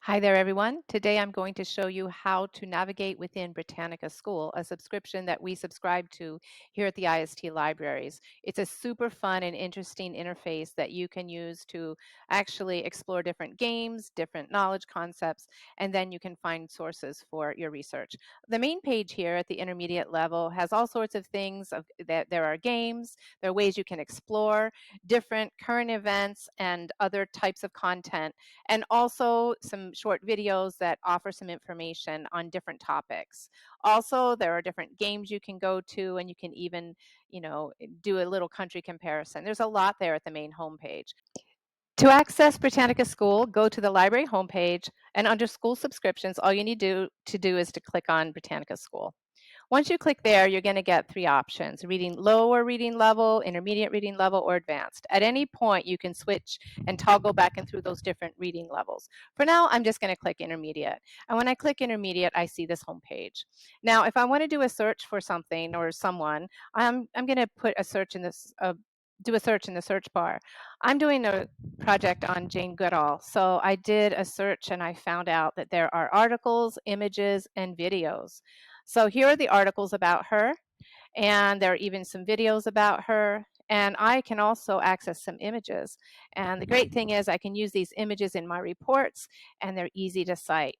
Hi there, everyone. Today I'm going to show you how to navigate within Britannica School, a subscription that we subscribe to here at the IST libraries. It's a super fun and interesting interface that you can use to actually explore different games, different knowledge concepts, and then you can find sources for your research. The main page here at the intermediate level has all sorts of things that there are games, there are ways you can explore different current events and other types of content, and also some short videos that offer some information on different topics. Also, there are different games you can go to, and you can even, do a little country comparison. There's a lot there at the main homepage. To access Britannica School, go to the library homepage, and under school subscriptions, all you need to do is to click on Britannica School. Once you click there, you're going to get three options: reading lower reading level, intermediate reading level, or advanced. At any point, you can switch and toggle back and through those different reading levels. For now, I'm just going to click intermediate. And when I click intermediate, I see this home page. Now, if I want to do a search for something or someone, I'm going to put a search in this. Do a search in the search bar. I'm doing a project on Jane Goodall. So I did a search and I found out that there are articles, images, and videos. So here are the articles about her, and there are even some videos about her. And I can also access some images. And the great thing is I can use these images in my reports, and they're easy to cite.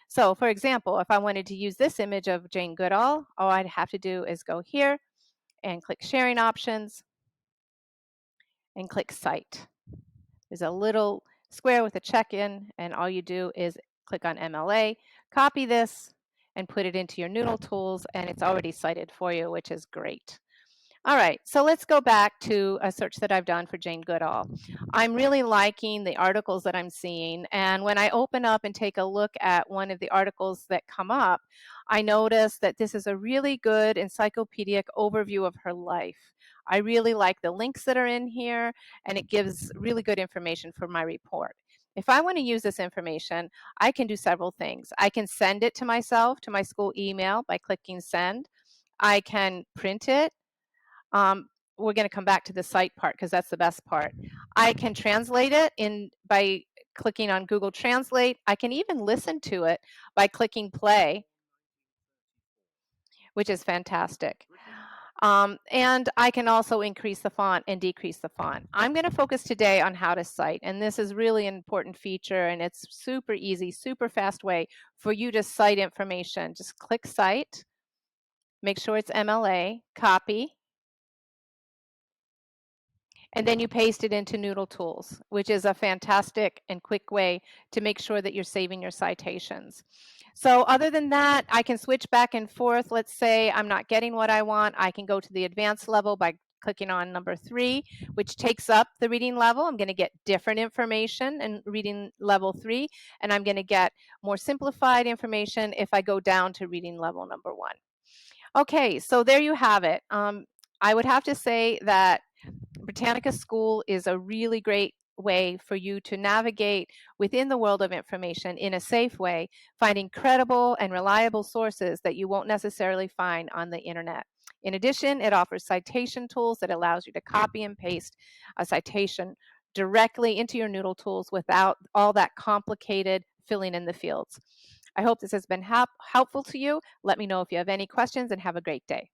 So for example, if I wanted to use this image of Jane Goodall, all I'd have to do is go here and click sharing options and click cite. There's a little square with a check-in, and all you do is click on MLA, copy this, and put it into your Noodle tools, and it's already cited for you, which is great. All right, so let's go back to a search that I've done for Jane Goodall. I'm really liking the articles that I'm seeing, and when I open up and take a look at one of the articles that come up, I notice that this is a really good encyclopedic overview of her life. I really like the links that are in here, and it gives really good information for my report. If I want to use this information, I can do several things. I can send it to myself, to my school email by clicking send. I can print it. We're going to come back to the cite part because that's the best part. I can translate it in by clicking on Google Translate. I can even listen to it by clicking play, which is fantastic. And I can also increase the font and decrease the font. I'm going to focus today on how to cite, and this is really an important feature, and it's super easy, super fast way for you to cite information. Just click cite, make sure it's MLA, copy, and then you paste it into Noodle Tools, which is a fantastic and quick way to make sure that you're saving your citations. So other than that, I can switch back and forth. Let's say I'm not getting what I want. I can go to the advanced level by clicking on number 3, which takes up the reading level. I'm going to get different information in reading level 3, and I'm going to get more simplified information if I go down to reading level number 1. Okay, so there you have it. I would have to say that Britannica School is a really great way for you to navigate within the world of information in a safe way, finding credible and reliable sources that you won't necessarily find on the internet. In addition, it offers citation tools that allows you to copy and paste a citation directly into your Noodle tools without all that complicated filling in the fields. I hope this has been helpful to you. Let me know if you have any questions, and have a great day.